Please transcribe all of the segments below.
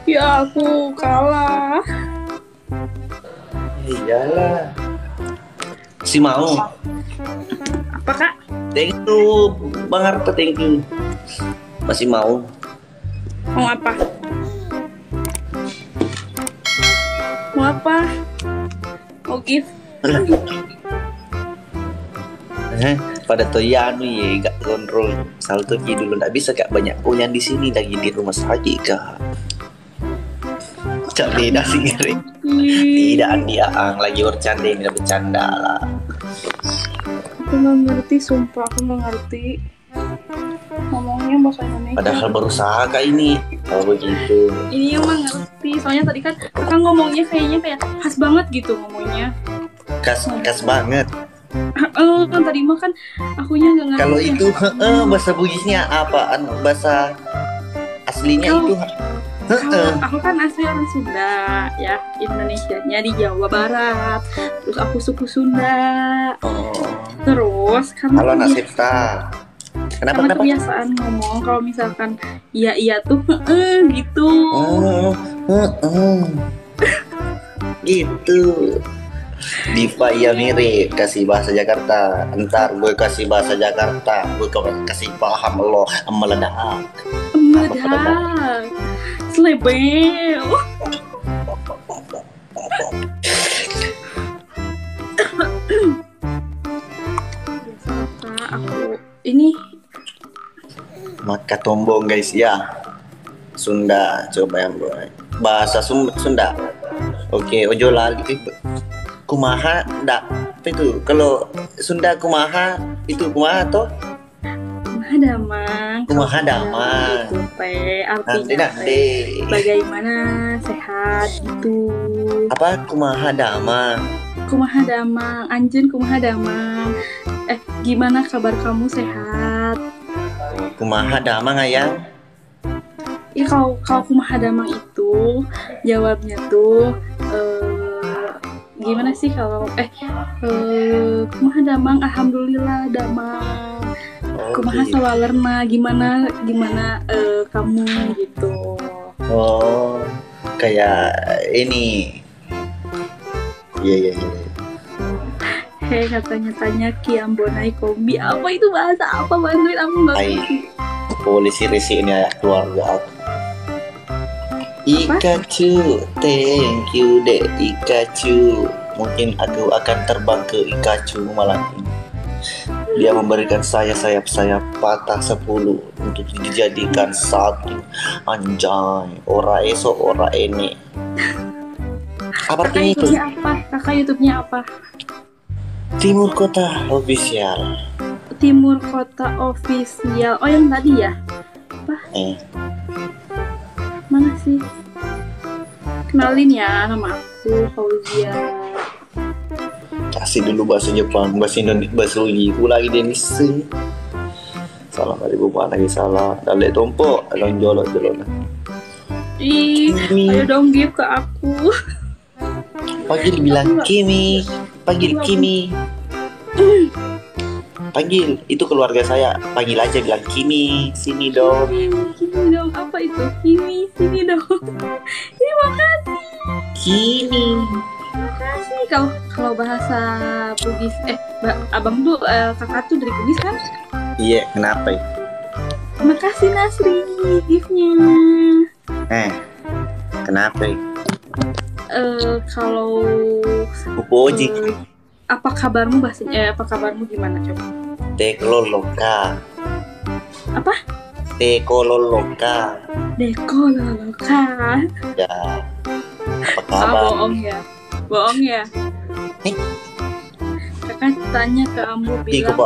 Ya aku kalah. Iyalah. Si mau. Apa kak? Thank you, Bang Arta, thank you. Masih mau. Mau apa? Mau apa? Mau gift? Pada toyanu ya, gak kontrol. Salto ki dulu nggak bisa kak, banyak kunyan di sini lagi di rumah sakit kak. Cak beda sih ngeri. Tidak dia lagi bercanda ini bercanda lah. Aku nggak ngerti, sumpah aku nggak ngerti. Ngomongnya bahasa Indonesia. Padahal berusaha kak ini. Oh begitu. Ini emang ngerti, soalnya tadi kan kakak ngomongnya kayaknya kayak khas banget gitu ngomongnya. Kas banget. Kan tadi mah kan akunya nggak ngerti. Kalau itu bahasa Bugisnya apaan? Bahasa aslinya itu. Aku kan asli orang Sunda ya, Indonesianya di Jawa Barat. Terus aku suku Sunda. Terus Halo nasib tak. Karena kebiasaan ngomong kalau misalkan iya tuh gitu. Gitu. Diva iya mirip kasih bahasa Jakarta. Ntar gue kasih bahasa Jakarta. Gue kasih paham lo meledak. Meledak. Selebel. Biasa aku ini maka tombong guys ya. Sunda coba yang bahasa Sunda. Oke, ojo lali kumaha ndak apa itu kalau Sunda kumaha itu kumaha toh kumaha damang itu artinya bagaimana sehat itu apa kumaha damang anjeun kumaha damang gimana kabar kamu sehat kumaha damang ayang kalau kumaha damang itu jawabnya tuh gimana sih kalau kumaha damang alhamdulillah damang kumaha sawalerna gimana kamu gitu. Oh kayak ini iya hei katanya tanya kiambonai kombi apa itu bahasa apa bantuin aku banget polisi resi ini ya keluarga aku Ikachu, thank you dek Ikachu. Mungkin aku akan terbang ke Ikachu malam ini. Dia memberikan saya sayap-sayap patah 10 untuk dijadikan satu. Anjay, ora eso ora ini. Apa kakak itu? Kakak YouTube-nya apa? Timur Kota Official. Timur Kota Official. Oh yang tadi ya? Apa? Mana sih? Kenalin ya, nama aku Fauzia. Kasih dulu bahasa Jepang, bahasa Indonesia, bahasa Uliku lagi Denis. Salam dari bukan lagi salah. Dale tompo, lonjolo. Ayo dong give ke aku. Panggil bilang Kimi. Panggil, itu keluarga saya. Panggil aja bilang Kimi, sini dong. Kimi dong, apa itu? Kimi, sini dong. Terima kasih. Kimi. Makasih. Kalau bahasa Bugis, abang tuh kakak tuh dari Bugis kan? Iya, kenapa ya? Makasih Nasri, gift-nya. Kenapa ya? Kalau Upoji. apa kabarmu bahasanya? Apa kabarmu gimana coba? Tekololoka. Apa? Tekololoka. Dekololoka. Ya. Apa kabar? Bohong ya. Kakak tanya ke kamu bilang.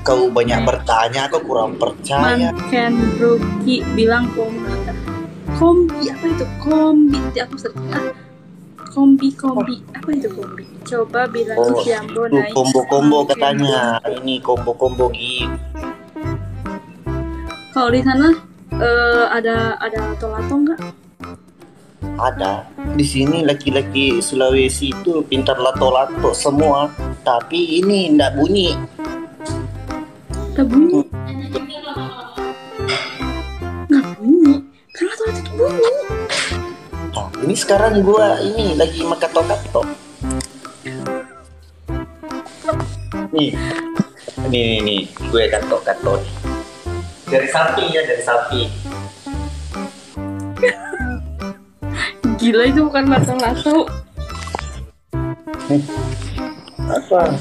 Kau banyak bertanya, aku kurang percaya. Manken Ruki bilang kombi apa itu? Kombi aku kombi apa itu kombi? Coba bilang Jambo naik. Combo katanya. Ini combo gitu. Kalau di sana ada tolato nggak? Ada. Di sini laki-laki Sulawesi itu pintar lato-lato semua, tapi ini ndak bunyi. Nggak bunyi. Nggak bunyi. Kan lato-lato itu bunyi. Ini sekarang gua ini lagi makato-kato. Nih, gue kato-kato nih. Dari sapi ya, dari sapi. Gila, itu bukan lato-lato. Apa?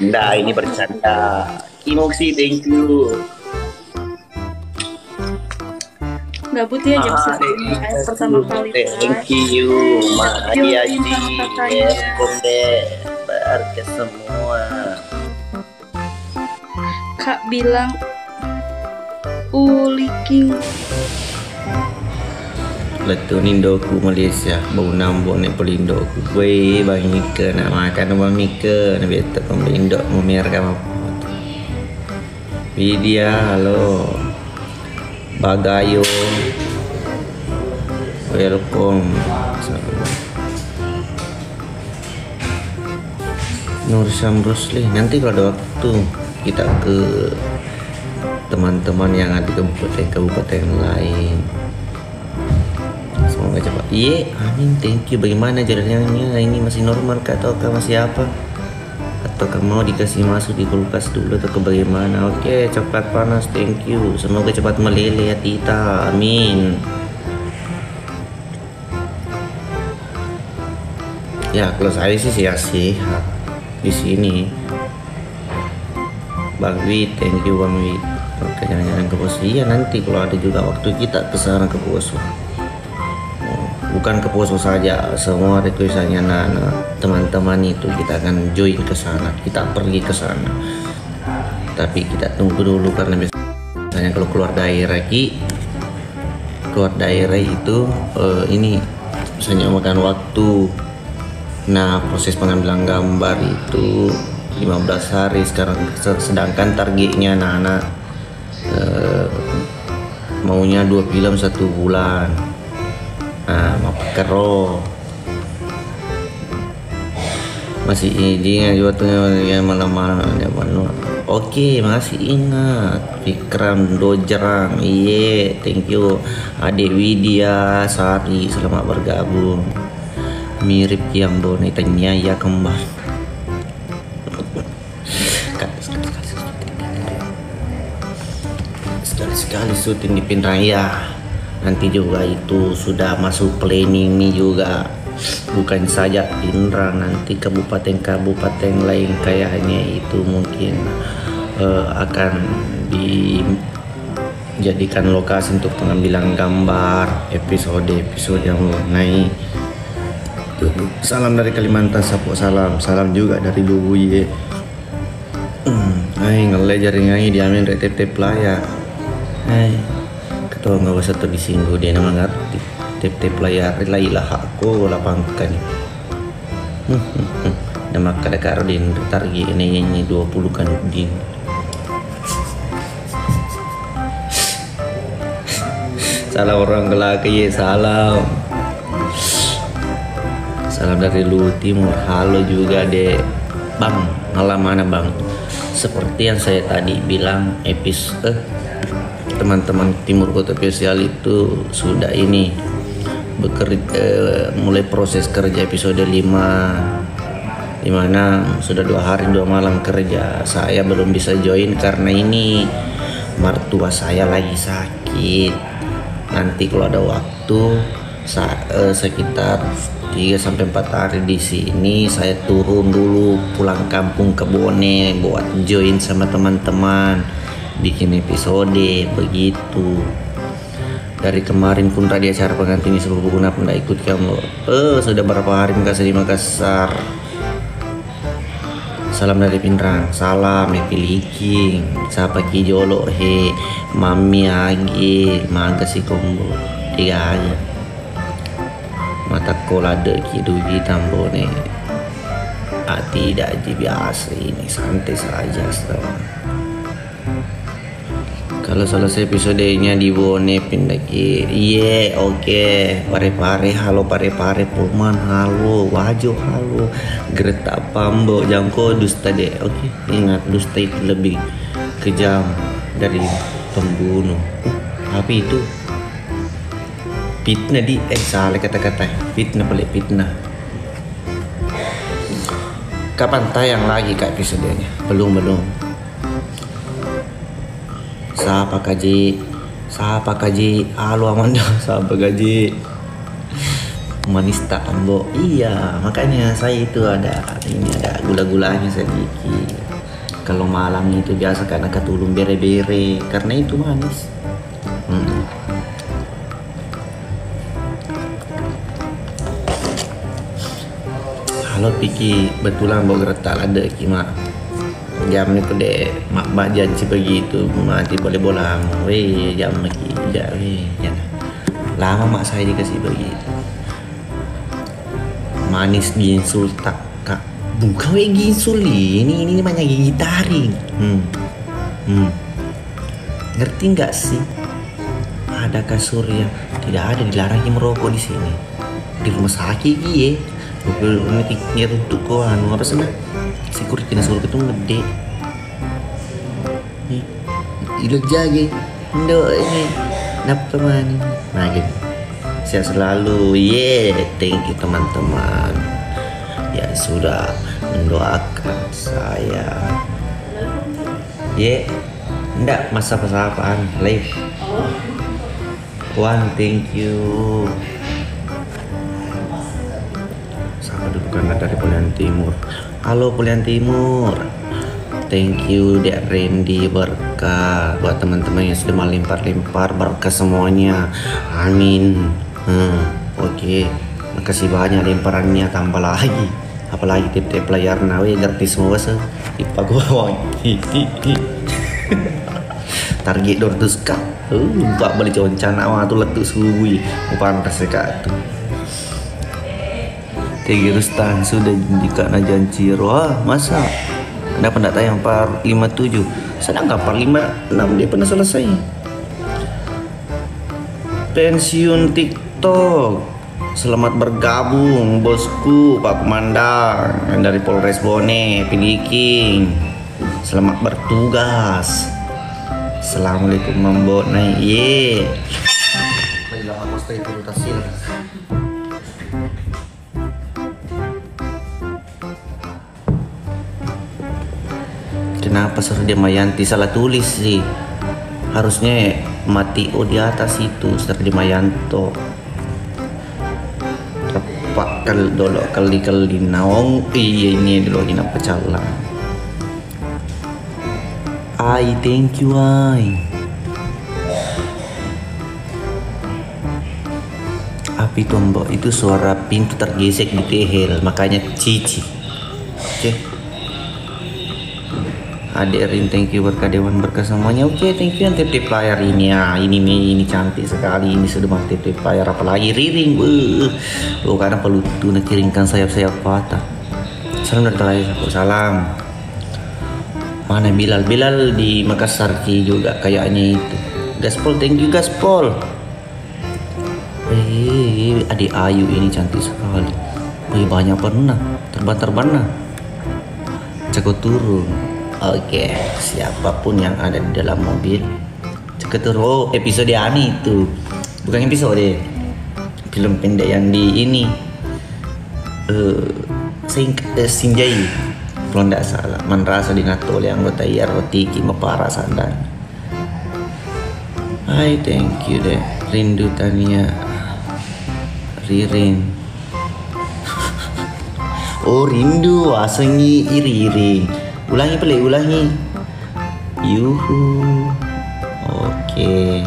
Nah, ini bercanda. Kimoksi, thank you. Nggak putih aja pertama kali. Thank you, Mak Adiaji. Welcome deh, ke semua. Kak bilang uliking. Betul Indoku Malaysia, bau nambok nek pelindoku. Gue Bang Mika nak makan Bang Mika, nak betul kau pelindok memerkan apa? Widya, halo. Bagayo, welcome. Nur Syamrusli, nanti kalau ada waktu kita ke teman-teman yang ada di kabupaten lain. Semoga cepat. Iya, amin. Thank you. Bagaimana jalannya? Ini masih normal kah atau masih apa? Atau mau dikasih masuk di kulkas dulu atau bagaimana? Oke, coklat panas, thank you. Semoga cepat meleleh ya Tita, amin. Ya kalau saya sih sehat di sini. Bang Wid, thank you Bang Wid. Jalan-jalan ke Poso. Iya nanti kalau ada juga waktu kita ke sana ke Poso. Bukan ke Poso saja, semua requestannya anak teman-teman itu kita akan join ke sana, kita pergi ke sana. Tapi kita tunggu dulu karena biasanya kalau keluar daerah itu ini misalnya makan waktu. Nah proses pengambilan gambar itu 15 hari sekarang, sedangkan targetnya anak-anak maunya 2 film 1 bulan. Nah, mau kero masih izin waktunya malam-malam. Oke, masih ingat Vikram Dojerang. Iye, thank you Adik Widya Sari, selamat bergabung. Mirip yang bonetanya ya kembar. Sekali syuting di Pinraya. Nanti juga itu sudah masuk planning nih juga, bukan saja Pinrang, nanti kabupaten-kabupaten lain kayaknya itu mungkin akan dijadikan lokasi untuk pengambilan gambar episode yang naik. Salam dari Kalimantan, salam juga dari Lubuye. Ngelai jaringannya diamin retep layar. Ketua nggak usah tuh disinggung, dia nama ngerti tep layar lailah aku lapangkan. Nama kadang din targi ini 20 kan din. Salam orang Gelaki, salam dari Lu Timur. Halo juga deh Bang, malam mana Bang? Seperti yang saya tadi bilang, teman-teman Timur Kota Spesial itu sudah ini bekerja, mulai proses kerja episode 5, dimana sudah 2 hari 2 malam kerja. Saya belum bisa join karena ini mertua saya lagi sakit. Nanti kalau ada waktu sekitar 3-4 hari di sini, saya turun dulu pulang kampung ke Bone buat join sama teman-teman bikin episode begitu. Dari kemarin pun tadi acara pengantin seluruh guna pun tidak ikut kamu. Sudah berapa hari di Makassar. Salam dari Pinrang, salam Happy Liking, siapa Ki Jolo Mami Agi, Maga si Kombo 3 aja. Mata kolade Ki Dugi Tambone. Tidak aja biasa ini, santai saja setelah. Kalau selesai episodenya di Bone pindah ke oke. Pare-pare, halo pare-pare Puman, halo Wajo, halo Greta Pambo, Jangko dusta deh. Oke, ingat dusta itu lebih kejam dari pembunuh. Tapi itu Fitnah salah kata-kata. Fitnah pelik fitnah. Kapan tayang lagi kak episodenya? Belum. Siapa kaji? Halo Amanda, siapa kaji? Manis tak ambo. Iya, makanya saya itu ada gula-gulanya sedikit. Kalau malam itu biasa karena ketulung bere-bere, karena itu manis. Halo Piki, betulan bawa geretak ada kima. Jamnya kode mak janji begitu, mati boleh bolang. Jam lagi, jangan. Lama mak saya dikasih begitu. Manis ginsul tak kak, bukan ginsul ini banyak gigi taring. Ngerti nggak sih? Ada kasur yang tidak ada, dilarang merokok di sini. Di rumah sakit gie. Ini untuk kau apa sana? Security suruh itu ngede. Ilag jagi, ini dapat teman. Nah gitu. Sehat selalu, thank you teman-teman. Ya sudah mendoakan saya. Enggak masa-masaan live. Thank you. Sama dulu karena dari Polian Timur. Halo Polian Timur. Thank you Dek Randy, berkah buat teman-teman yang sudah melimpar-limpar, berkah semuanya. Amin. Oke. Makasih banyak lemparannya, tambah lagi. Apalagi tip-tip layar nawe gratis semua se. Ipa gua target 200 k. Pak beli concan awak tu letuk suwi. Pantas sekali tu. Tegi Rustan sudah jika na janji wah masa kenapa tidak tayang par 57 sedangkan par 56 dia pernah selesai. Pensiun TikTok. Selamat bergabung bosku Pak Komandang yang dari Polres Bone Piliking. Selamat bertugas. Assalamualaikum Mambo Naik. Baiklah aku stay tasil. Kenapa Sardia Mayanti salah tulis sih? Harusnya mati di atas itu Sardia Mayanto. Pak kali naong ini dulu lagi nampak calang. Thank you Api tombok itu suara pintu tergesek di tehel, makanya cici. Oke. Aderin, thank you berkah dewan berkah semuanya. Oke, thank you yang tip layar ini ya. Ini cantik sekali. Ini sudah mati tip layar apalagi riring. Karena perlu tuh kirimkan sayap-sayap patah. Salam dari Malaysia. Salam. Mana Bilal di Makassar juga kayaknya itu. Gaspol, thank you Gaspol. Adik Ayu ini cantik sekali. Banyak pernah terbang nah. Ceko turun. Oke, siapapun yang ada di dalam mobil cek episode ani itu. Bukan episode film pendek yang di ini Sinjai kalau tidak salah Manrasa dinato oleh anggota Rotiki Mapara Sandang. Hai, thank you deh. Rindu Tania Ririn. Oh rindu asengi iri. Ulangi. Yuhu. Oke.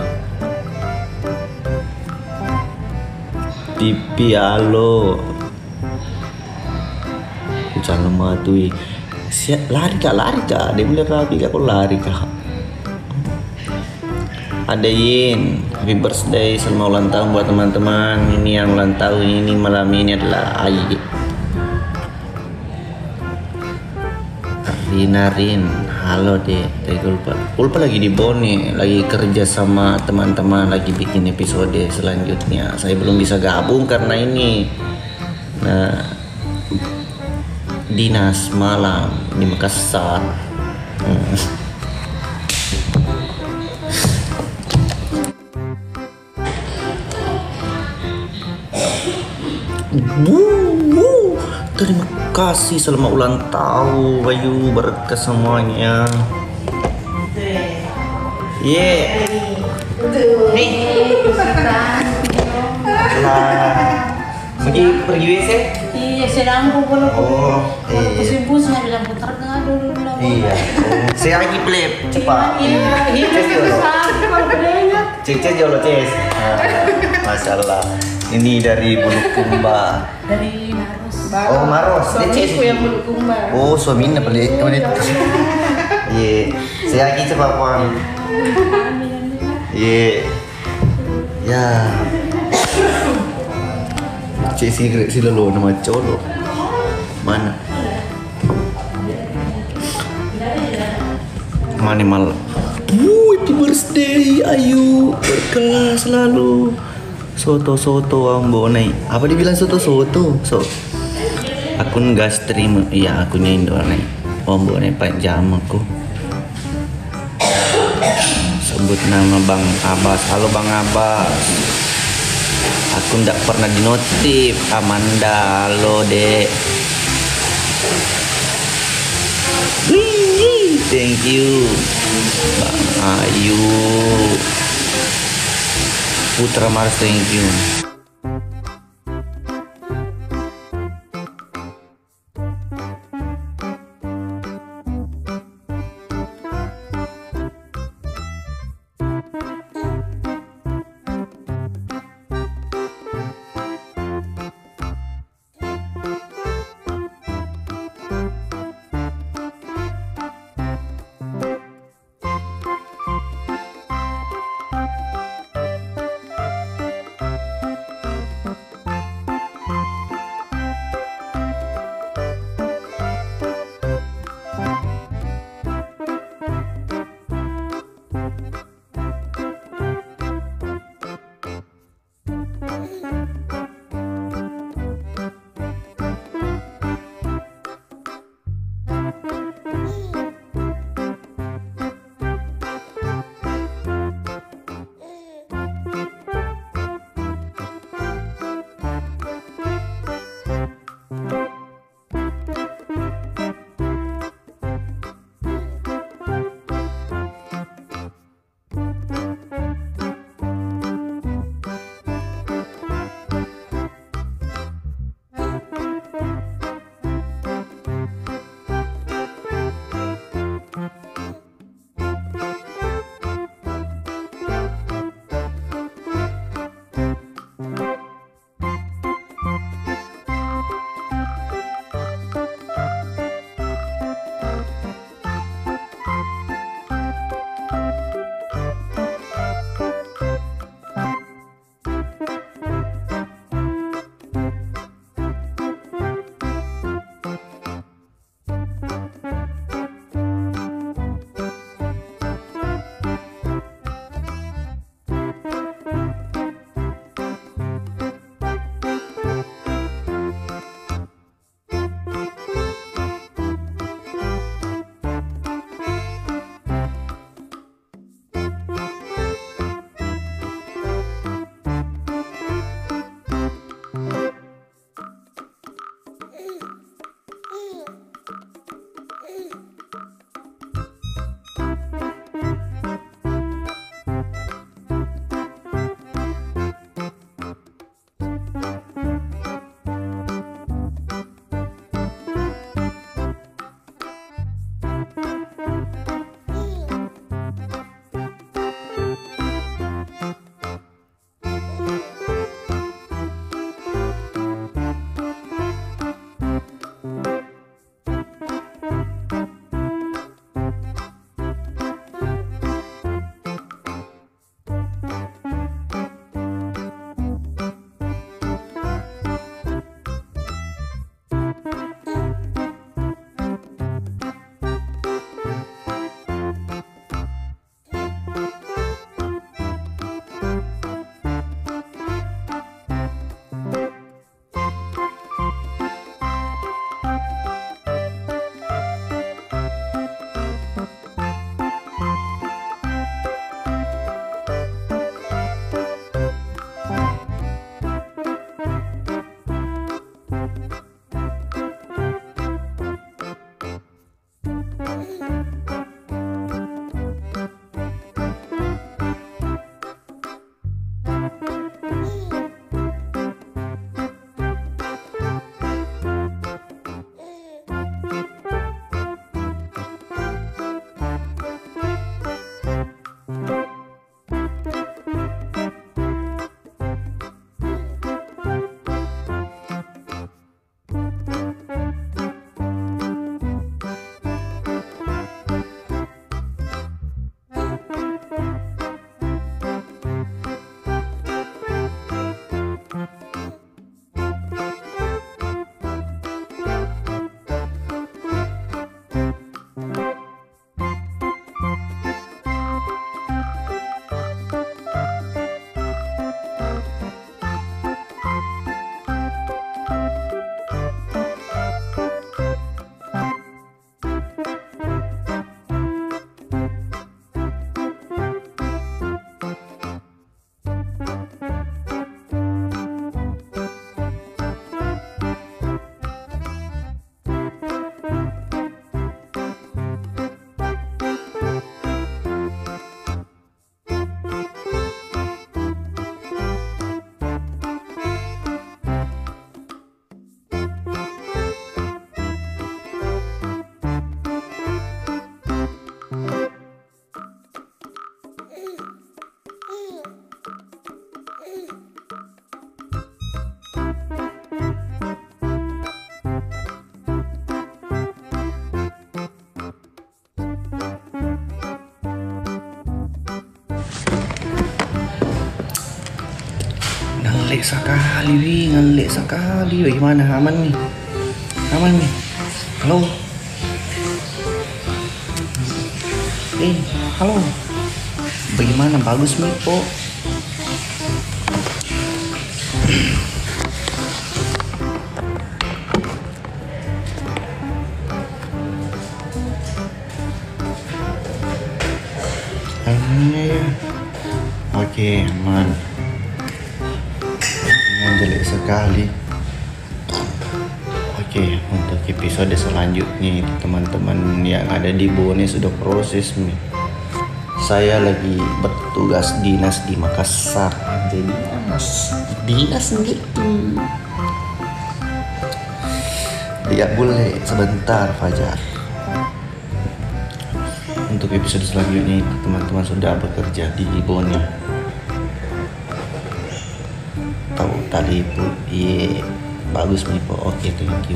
Pipi halo. Jangan matui. Lari kak. Dia bilang rapi kak, kok lari kak. Ada Yin, happy birthday, selamat ulang tahun buat teman-teman. Ini yang ulang tahun ini malam ini adalah Ayi. Rin, halo deh, Ulpa lagi di Bone, lagi kerja sama teman-teman, lagi bikin episode selanjutnya. Saya belum bisa gabung karena ini dinas malam di Makassar. Terima kasih, selamat ulang tahun Bayu, berkah semuanya. Pergi WC? Iya, sedang kalau iya. pusing-pusing bilang putar nggak dulu. Iya. Saya lagi play, cepat. Iya, Cek jolo tes. Masalah. Ini dari Bulukumba. dari Maros. Oh, Maros. Suamiku yang Bulukumba. Oh, suaminya beli. Iya. Saya lagi cepat, Bang. Iya. Ya. Cek si lelo nama colo. Mana? Mana mal? Happy birthday Ayu, berkah selalu. Soto ambo naik. Apa dibilang soto? Akun gas stream, iya akunnya Indo naik. Ambo naik 4 jam aku. Sebut nama Bang Abbas. Halo Bang Abbas. Aku ndak pernah dinotif. Amanda, halo dek. Wih, thank you Bang Ayu. Putra Mars, thank you. ngelek sekali. Gimana, aman nih? Halo. Halo. Bagaimana, bagus nih po? Ya. Oke, aman. Jelek sekali. Oke, untuk episode selanjutnya itu teman-teman yang ada di Bone sudah proses nih. Saya lagi bertugas dinas di Makassar. Jadi dinas gitu. Tidak boleh sebentar, Fajar. Untuk episode selanjutnya itu teman-teman sudah bekerja di Bone. Tahu tadi pun bagus nih po. Oke, thank you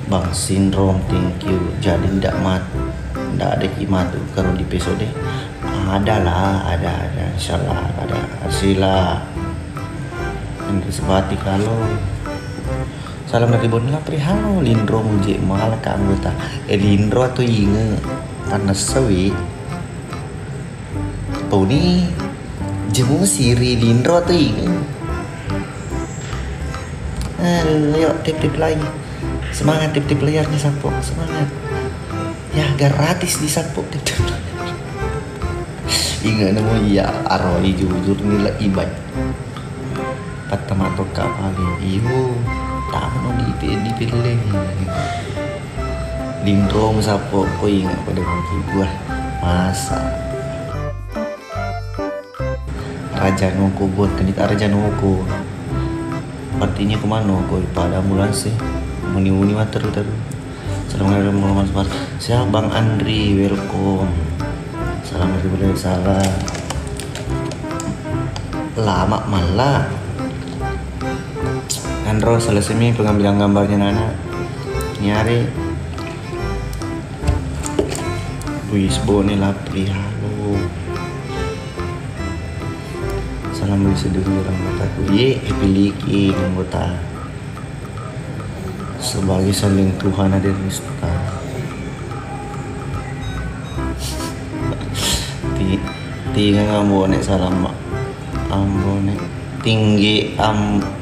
Bang Sindrom, thank you. Jadi ndak ada kimatu kalau di episode ada insyaallah ada sila ini sebati kalau salam dari Bonla prihalo lindro muje mal ka anggota lindro atau inge karena sewi Tony jemu siri lindro atau inge. Ayo tip lagi. Semangat tip layarnya Sapo, semangat. Ya gratis di Sapo tip. Ingat nama ya aroi jujur nila ibai. Patamato kapali iyo tamu dipilih. Lindrong Sapo ko ingat pada bagi buah masa. Raja Noko buat kanita Raja Noko. Artinya kemana kau pada ambulans sih muni mater. Assalamualaikum warahmatullahi wabarakatuh. Siap Bang Andri, welcome. Salam dari budaya salah. Lama malah. Andro selesai nih pengambilan gambarnya Nana. Nyari. Luis Bone Lapri, halo. Salam dari sedulur anggotaku. Piliki anggota sebagai saling Tuhan ada di Musta. Tinggal ambone salam ambone tinggi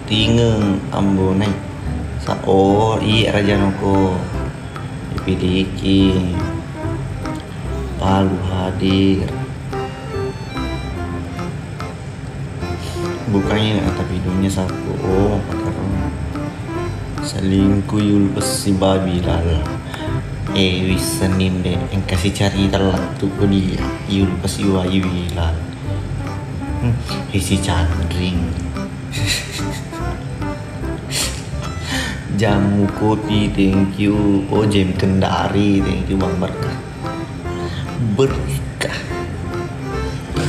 tingeng ambone Raja Noko Piliki Palu hadir. Bukannya tapi dunia sapu selingkuh yul besi babi lala wis senin deh yang kasih cari telat tuh dia yul besi wayu lala isi candring jamu kopi thank you. Jem Kendari thank you Bang Berkah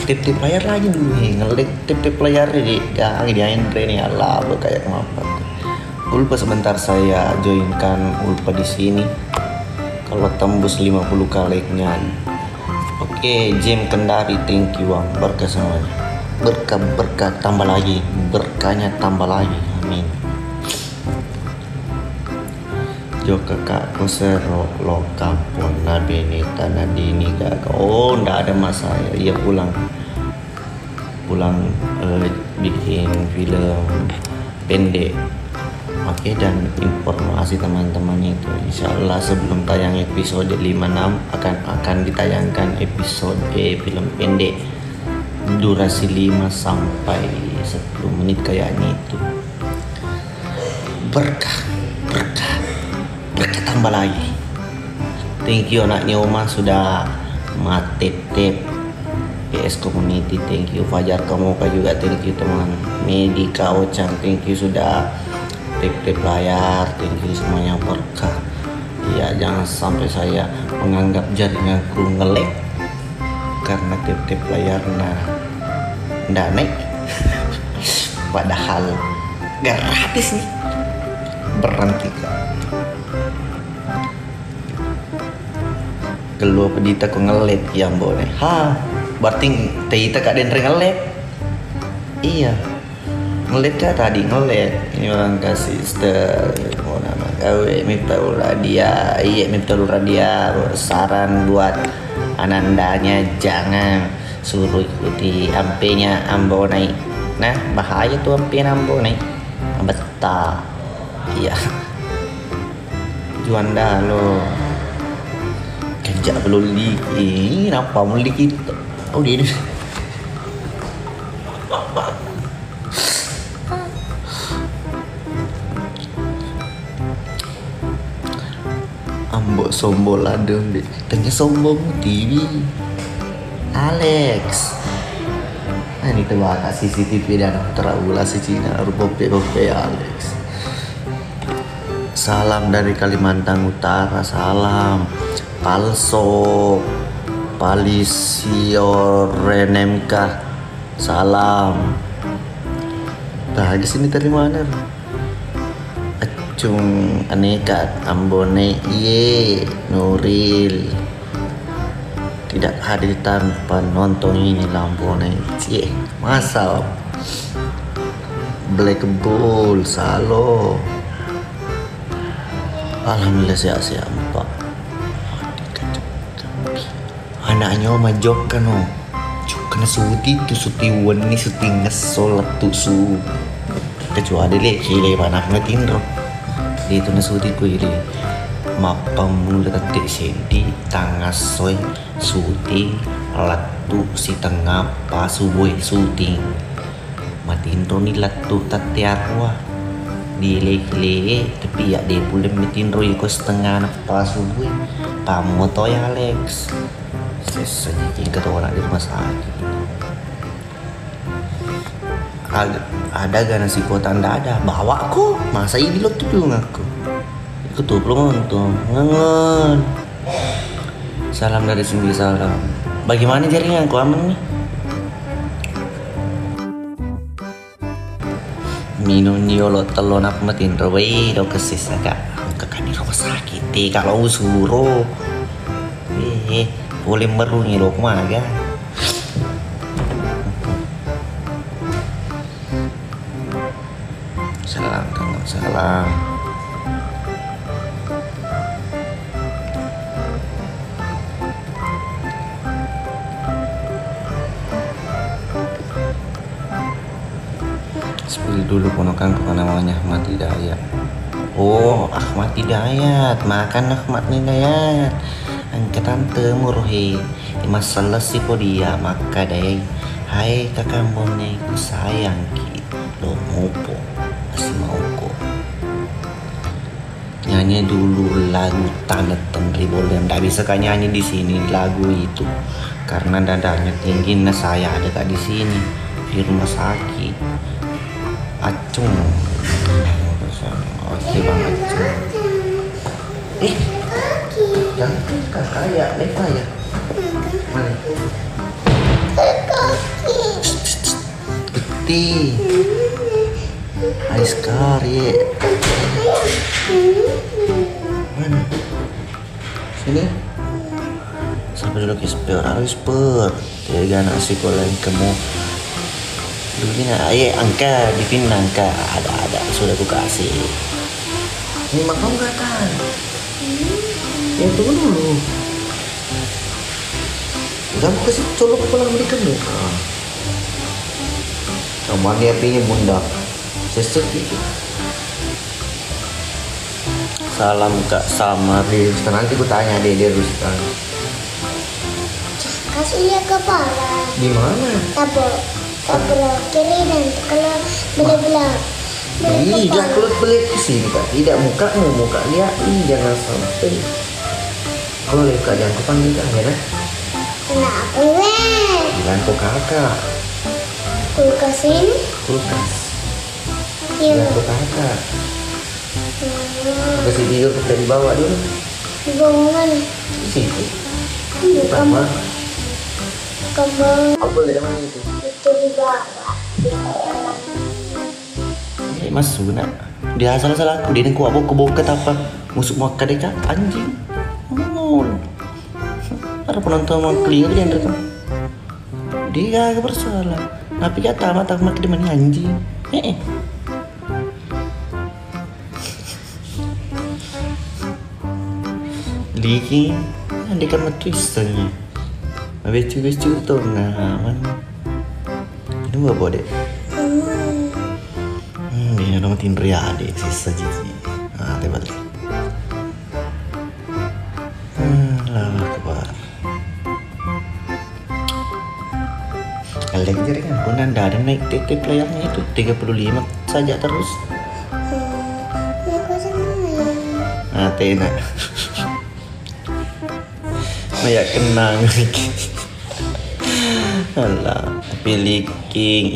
tip layar lagi dulu nih ngelik tip layar di diain nih Allah kayak apa. Ulpa sebentar saya joinkan Ulpa di sini. Kalau tembus 50 kali-nya. Oke, Jem Kendari thank you Bang. Berkah semuanya. Berkah tambah lagi. Berkahnya tambah lagi. Amin. Jo kakak kosero lo kampung benita nadini gaga. Oh, ndak ada masalah. Iya pulang bikin film pendek. Oke, dan informasi teman-teman itu insyaallah sebelum tayang episode 56 akan ditayangkan episode film pendek durasi 5 sampai 10 menit kayaknya itu. Berkah tambah lagi. Thank you anaknya Oma sudah matep PS Community, thank you. Fajar kamu juga thank you teman. Medika Ocang thank you sudah tip layar, thank you semuanya. Berkah. Ya jangan sampai saya menganggap jaringanku ngelek karena tip layar ndak naik. Padahal gratis nih. Berhenti kak. Keluar pedita ku ngelet yang boleh. Berarti teita kak den ngelet. Iya. Ngelet kah tadi ngelet. Ini orang kasih mau nama gawe Miftahul Hadiah. Iya Miftahul Hadiah. Saran buat anandanya jangan suruh ikuti ampenya Ambo naik. Nah bahaya tuh ampe Ambo naik. Betah. Iya. Juanda lo. Kerja belum li. Ini apa mau dikit? Oh dia ini. Ambok sombol adem deh. Tanya sombong TV. Alex. Nah ini terbakar CCTV dan terawulasi Cina rupope Alex. Salam dari Kalimantan Utara. Salam. Palso. Palisiorenemka. Salam. Nah di sini dari mana? Acung Anekat Ambone Iye Nuril tidak hadir tanpa nonton ini Lampone cie masa Black Bull Salo. Alhamdulillah sehat-sehat Pak. Anaknya Oma Jok kan oh kena suti tu suti wani suti ngesolat tu su kecuali le kile panak ngetindro di itu nasuti ku iri mapam mulu tetik sendi tangas soy syuting latu si tengah pasuboy syuting matindro ni latu tatiarwa di le tapi ya de pulem matindro iko setengah pasuboy pamoto ya Alex saja jika orang di rumah sakit ada gak nasi kota anda ada bawa kok masa ini lo tuh ngaku ikut tuh belum nonton ngangen. Salam dari sini salam. Bagaimana jaringan kau aman nih? Minum niolo telon aku matiin rawai do kesis agak kan di rumah sakit kalau suruh boleh merungi lo kemana salam kamu salam spill dulu ponokan ke namanya Ahmad Hidayat. Oh Ahmad Hidayat makan Ahmad Hidayat angkatan temurhi masalah si dia maka deh hai kakak mbone ku sayang ki lo ngopo masih mau kok nyanyi dulu lagu Tanda Tendri boleh ndak bisa kan nyanyi di sini lagu itu karena dadanya tinggi nah saya ada kak di sini di rumah sakit acung oke banget jangan kakak ya leva ya mana gede Aiskar ya mana sini sampai dulu kisper tiga nasi goreng kamu begini ayah angka di sini angka ada sudah aku kasih ini makan nggak kan ya tunggu dulu udah aku kasih colok pulang berikan deh sama dia pilih bunda sesek gitu salam Kak Samari nanti aku tanya dia Rustan kasih lihat kepala di mana tabok kiri dan kalau belah-belah tidak pelit kesini Kak tidak muka lihat jangan sampai kalau lihat Kak jangan kau panggil Kak ya nah kenapa weh bilang kau kakak kulkas ini kulkas iya bilang kau kakak kasih tidur kita dibawa dulu di bawah mana di situ di kamar apa boleh mana itu di bawah Mas Suna dia salah aku dia nengku aku keboket apa musuh makan deka anjing ada penonton mau clear dia rekam dia gak bersalah tapi kata mata makin mana anjing Liki, ada kan twisternya. Becu tuh ngaman. Ini gak boleh. Dia orang tinri ada sisa jiji. Ah, tebal. Lama kebar. Kalian jaringan pun anda ada naik TT playernya itu 35 saja terus. Aku sama ayah. Ah, tena. Maya kenang lagi. Alah, pilih king,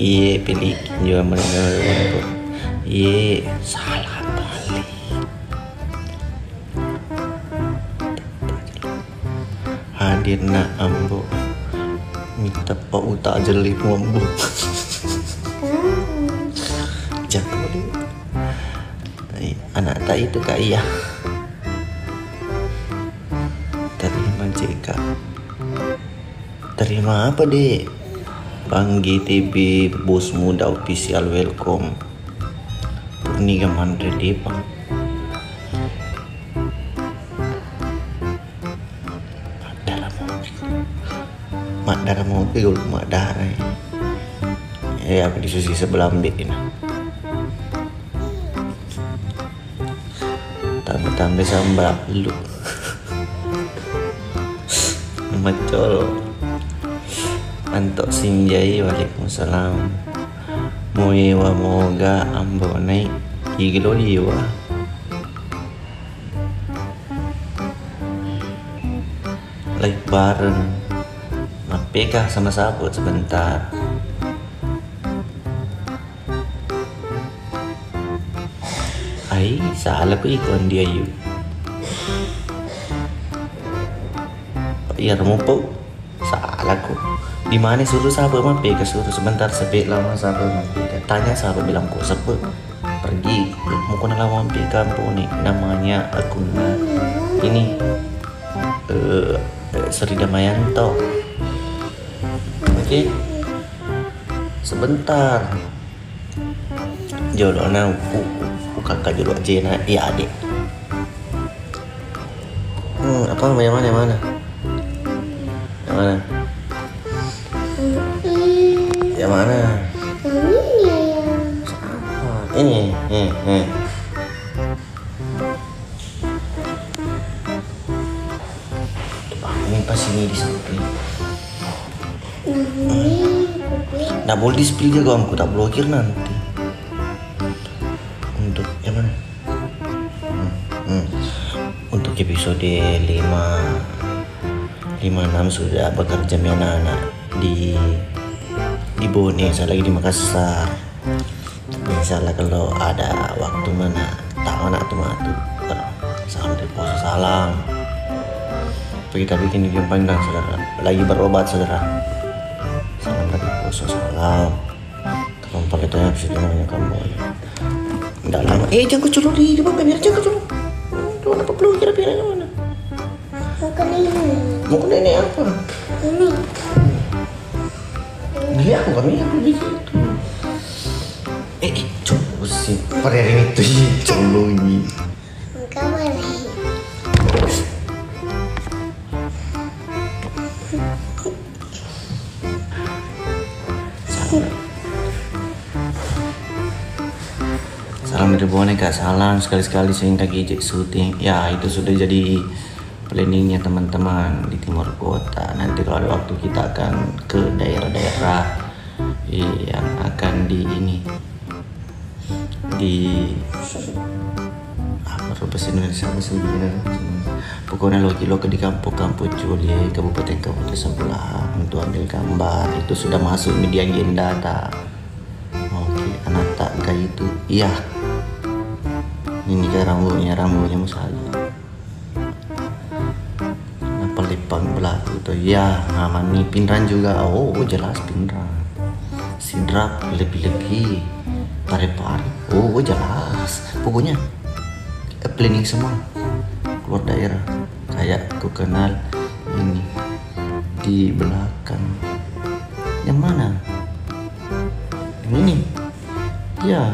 pilih king juga mendengar. Salah balik. Hadir nak ambo. Minta pak utak jeli ambo. Jago deh. Anak tak itu kak iya. Terima JK. Terima apa dek? Bang GTB bos muda official welcome. Purniga Mandre Depang. Mak darah mau pegol mak darah. Apa di susi sebelah ambil. Tambah sambal lu. Macol. Antok Sinjai, waalaikumsalam. Moewa moga ambo naik iglo liwa. Like bareng. Mapekah sama sahabat sebentar. Ai, salah ko ikon dia yuk. Iya mau pau salah ko. Di mana suruh sahabat mapekah suruh sebentar sebek lama sahabat mapekah. Tanya sahabat bilang kok sebut pergi mau kena lawan mapekah kampung nih namanya akunnya ini Sri Damayanto. Oke, sebentar. Jolona kakak jodoh Jena, iya adik. Apa yang mana? Yang mana? Yang mana? Ini. Ini pas ini di samping. Nah boleh di spill jago aku tak blokir nanti. Untuk yang mana? Untuk episode 5 6 sudah bekerja anak-anak di Bone, saya lagi di Makassar. Misalnya kalau ada waktu mana tak anak tuh salam dari poso salam. Kita bikin video panjang saudara, lagi berobat saudara. Salam dari poso salam. Kalau pakai tanya bisa namanya kamu. Enggak lama. Jangan kecolok di depan kamera, jangan kecolok. Tuh apa perlu kira-kira mana? Mau ke nenek apa? Ini. Ini aku begitu. Coba sih. Pada hari itu coba ini. Kamar. Salam dari boneka, salam sekali-sekali sehingga gijek syuting. Ya itu sudah jadi planningnya teman-teman di timur kota. Nanti kalau ada waktu kita akan ke daerah-daerah yang akan apa bahasa Indonesia pokoknya lo ke di kampung-kampung Juli kabupaten sebelah untuk ambil gambar. Itu sudah masuk media agenda tak? Oke, anak tak kayak itu. Iya. Ini kan rambutnya musali. Pelipang belakang tuh ya aman nih pinran juga. Oh jelas pinran sidrap lebih pare-pare. Oh jelas pokoknya planning semua keluar daerah. Kayak aku kenal ini di belakang yang mana ini Ya.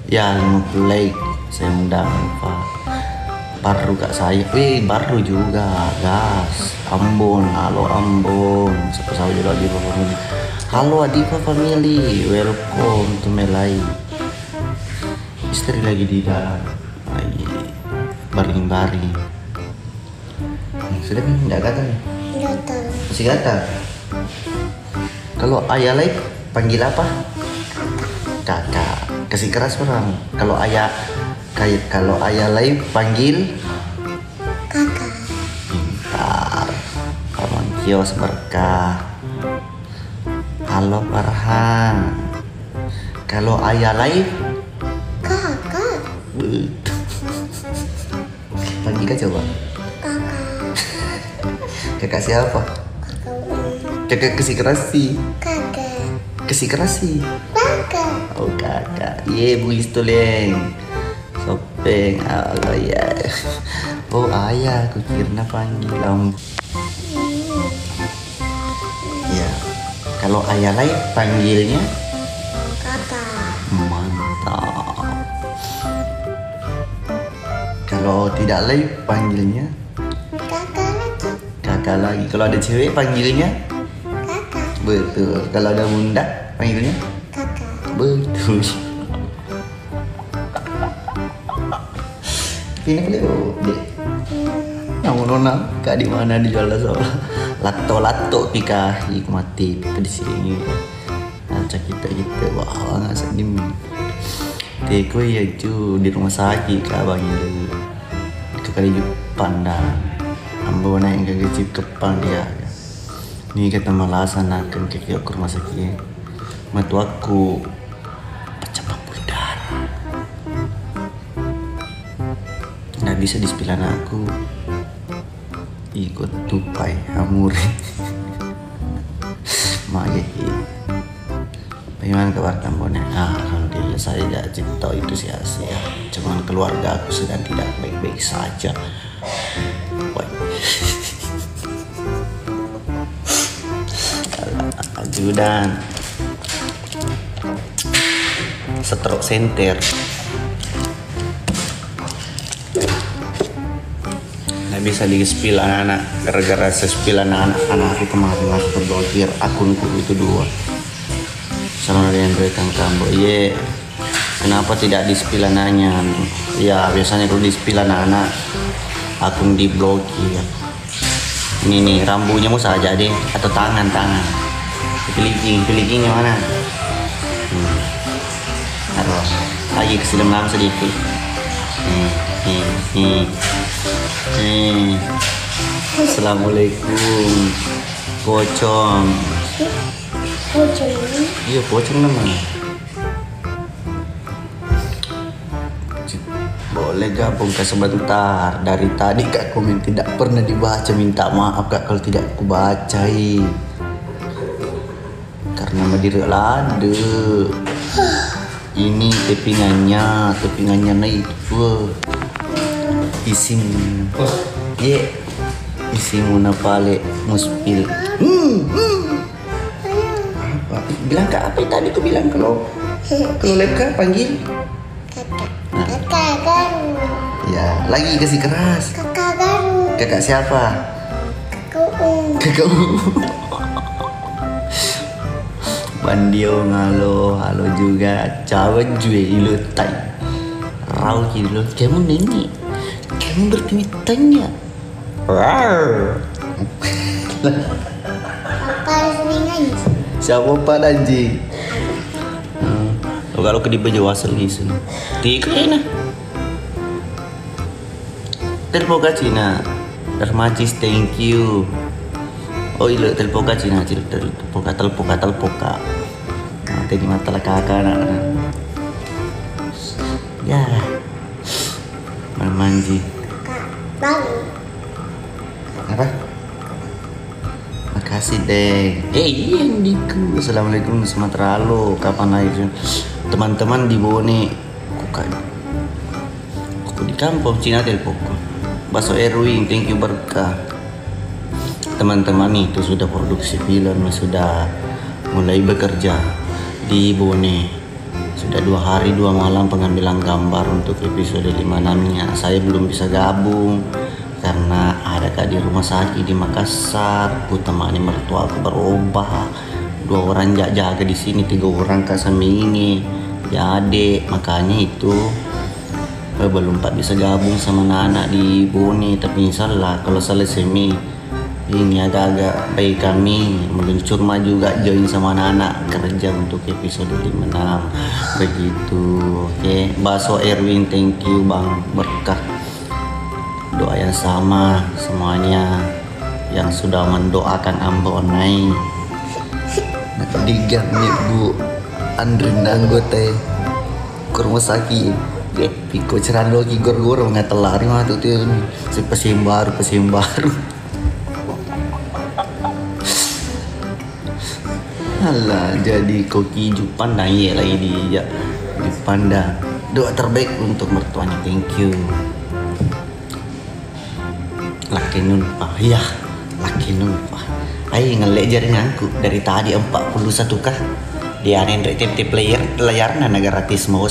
Ya 50 like saya undang Pak. Baru kak saya, baru juga gas. Ambon, halo Ambon. Siapa saja lagi Pak Family. Halo Adipa Family, welcome to my live. Istri lagi di dalam, lagi baring-baring. Sudah tidak gatal nih? Gatal. Masih gatal. Kalau ayah live panggil apa? Kakak. Kasih keras orang. Kalau ayah live panggil Kakak. pintar. Paman Kios berkah. Halo Farhan. Kalau ayah live Kakak. panggil kan coba. Kakak. Kakak siapa? Kakak kasih keras sih. Kakak. Kasih keras sih. Kakak. Oh kakak. Ye buis tuleng. Sopeng. Allah ya. Oh ayah, aku kira panggil om. Ya. Kalau ayah lain panggilnya Kakak. mantap. Kalau tidak lain panggilnya Kakak lagi. kakak lagi. Kalau ada cewek panggilnya Kakak. betul. Kalau ada bunda panggilnya Kakak. betul. Ini beliau dek. Namun nona kak di mana dijual soal lato pika mati di sini. Aca kita wah nggak sedih. Teko ya cu di rumah sakit kak banyak itu kali pandang. Ambo naik ke kecil kepang dia. Ni kata malasan akan ke rumah sakit. Matu aku pecah pembuluh darah. Nggak bisa disepilan aku. Ikut tupai amur. Mage. Bagaimana kabar kamu? Alhamdulillah saya tidak cerita itu sia-sia. Cuman keluarga aku sedang tidak baik-baik saja. Ajudan stroke center. Nggak bisa di-spill anak-anak gara-gara se-spill anak-anak aku kemarin langsung terblokir akunku itu 2. Sama dengan berikan kambo. Ye, kenapa tidak di-spill anaknya? Ya biasanya kalau di-spill anak-anak akun diblokir. Ini nih rambunya mau saja deh atau tangan. Pilih yang mana? Aduh, lagi ke dalam lama sedikit. Assalamualaikum. Pocong. Pocong. Iya pocong namanya. Boleh gabung ke sebentar. Dari tadi kak komen tidak pernah dibaca. Minta maaf kak kalau tidak aku bacai. Karena mediri lade. Ini tepingannya naik isim isimu napale muspil. Apa bilang ke apa tadi aku bilang kalau lepka panggil Kakak. Kakak garu. ya lagi kasih keras. Kakak garu. Kakak siapa? Kakak Bandio ngalo halo juga cawan jue ilutai rau kilo kamu neni kamu bertanya tanya Papa sering ngaji. siapa pak anjing kalau ke di baju wasel gitu tiga na terpoka Cina Dermacis thank you. Oh iya telpoka Cina telpoka nanti di mata kakak anak ya manji Kakak baru. apa makasih deh iya diku assalamualaikum Sumatera lo kapan lagi teman-teman di Bone kuku di kampung Cina telpoka Baso Erwin thank you berkah. Teman-teman itu sudah produksi film, sudah mulai bekerja di Bone. Sudah 2 hari 2 malam pengambilan gambar untuk episode 56-nya. Saya belum bisa gabung karena ada Kak di rumah sakit di Makassar. Ku temani mertua aku berubah. 2 orang jaga di sini, 3 orang Kak sama ini. Ya adik, makanya itu belum Pak bisa gabung sama anak di Bone. Tapi insyaallah kalau selesai ini agak-agak baik kami meluncur maju juga join sama anak-anak kerja untuk episode 56 begitu. Oke, Baso Erwin, thank you Bang, berkah doa yang sama semuanya yang sudah mendoakan Ambonai. Digam nih Bu Andrin Dangote ke rumah sakit. Piko ceran lagi gor-gor ngatelari mah tuh si pesim baru. Alah, jadi koki Jupanda ya lagi di Jupanda. Doa terbaik untuk mertuanya, thank you. Laki nun Pak, ya laki nun Pak. Ayo ngelek jaringan aku dari tadi 41 kah? Dia nendrek tip layar na gratis mau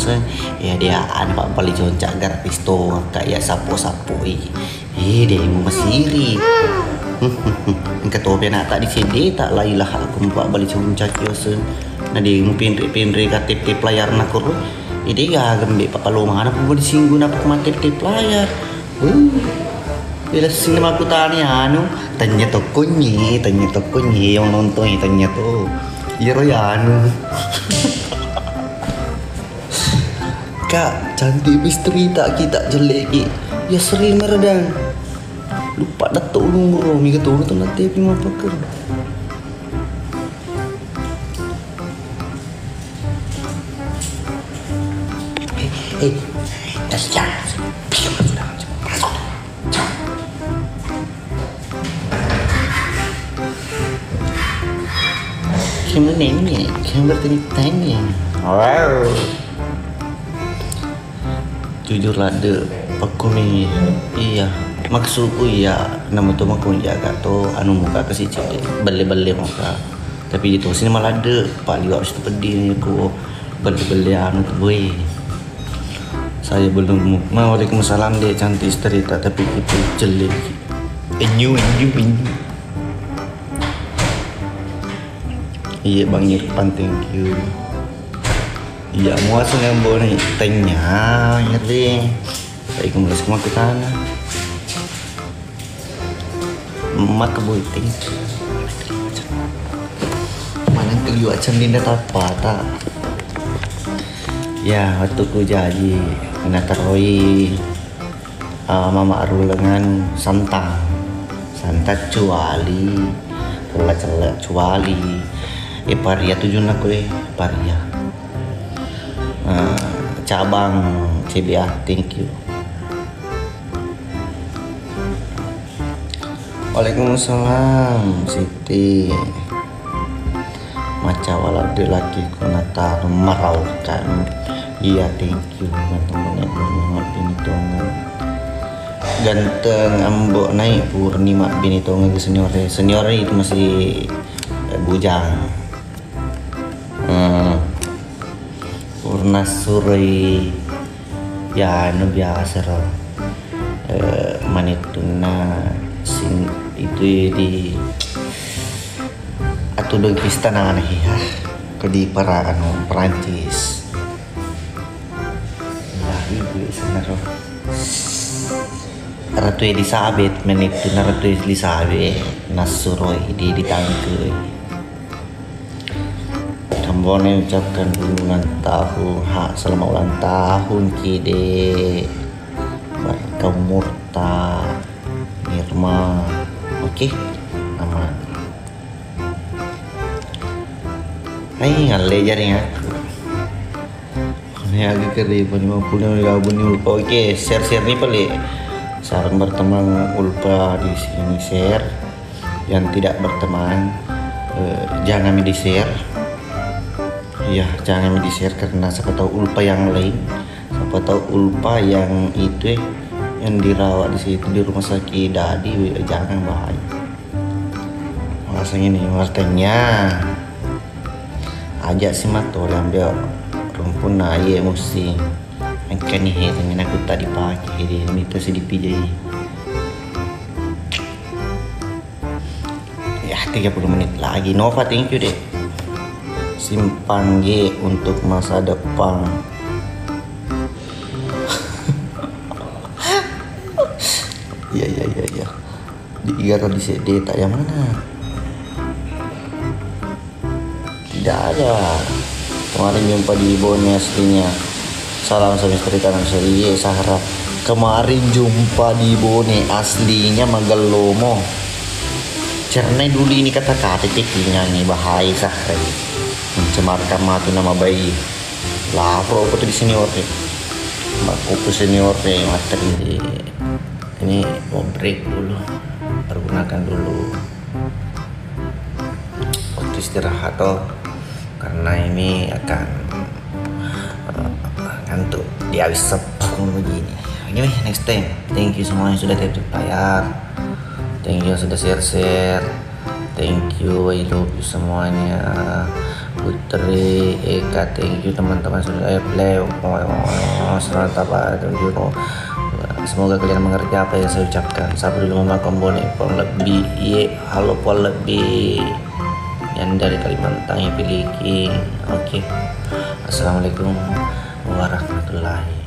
ya dia Pak balik concak gratis to kayak sapo dia mau masiri. Ketobe nak tak di CD tak lailah aku Pak balik concak yosen. Nah dia mau pinri tip layar nak kurus. Ini gagam Pak kalau mana pun disinggung apa tip layar. Bila sini aku tanya tanya to kunyi yang nonton tanya to. Iro ya Kak, cantik istri tak kita jelek ya sering meredang. Lupa datuk lumur mi ketemu tu nanti pima pakai. Das ya. Kamu nanya, kamu bertanya. Wow. Jujurlah deh, aku nih, iya. Maksudku ya, nama tu aku jaga tu, anu muka kasih cek, beli muka. Tapi itu sini malah ada, Pak Liwa harus pedih aku beli anu tu boy. Saya belum. Waalaikumsalam deh, cantik istri tak, tapi itu jelek. Enyu. Iya Bang Irfan, thank you. Iya muas yang boleh tanya nyeri. Saya kembali semua ke tanah. Mak kebuiting. Mana keliu acan dinda apa tak? Ya waktu ku jadi kena teroi Mama Arul dengan santang cuali, celak cuali. Paria tujuan aku Paria cabang CBA, thank you. Waalaikumsalam Siti maca walad laki kunata marau kan. Iya thank you teman-teman bini tongan ganteng ambok naik Purnima bini tongan ke senior itu masih bujang. Purna Suri ya anu biasa roh manituna sing itu di atau dong istana aneh ya ke di para anu Perancis lah ibu sana roh Ratu Elizabeth menituna Ratu Elizabeth Nasuroi di tangke. Ambone ucapkan ulang tahun selamat ulang tahun Kide baik kaum Murta Nirma. Oke aman. Hai ngale jaring aku ini agak keri 50 gabung. Oke share nih pali sarang berteman ulpa di sini share yang tidak berteman jangan di share. Ya jangan di share karena siapa tahu ulpa yang lain, siapa tahu ulpa yang itu yang dirawat di situ di rumah sakit Dadi, jangan bahaya. Rasanya nih wartanya ajak si Mato ambil perempuan nah iya mesti angkat nih dengan aku tak dipakai dia ini terus dipijai ya 30 menit lagi. Nova thank you deh, simpan G untuk masa depan. Iya di IG atau di CD tak yang mana? Tidak ada. Kemarin jumpa di Bone aslinya. Salam sama istri kanan saya Sahara. Kemarin jumpa di Bone aslinya Magalomo. Karena dulu ini kata-kata tekinya nih bahaya Sahara. Mencemarkan matu nama bayi. Lah pro aku tuh di senior nih. Aku senior nih materi. Ini mau break dulu. Pergunakan dulu waktu istirahat toh, karena ini akan ngantuk di habis sepuluh begini. Anyway, next time thank you semua yang sudah titip layar, thank you yang sudah share, thank you, I love you semuanya. Putri, Eka, thank you teman-teman sudah play. Selamat apa semoga kalian mengerti apa yang saya ucapkan. Sabar dulu mama kombone pon lebih halo pon lebih yang dari Kalimantan yang pilih. Oke. Assalamualaikum warahmatullahi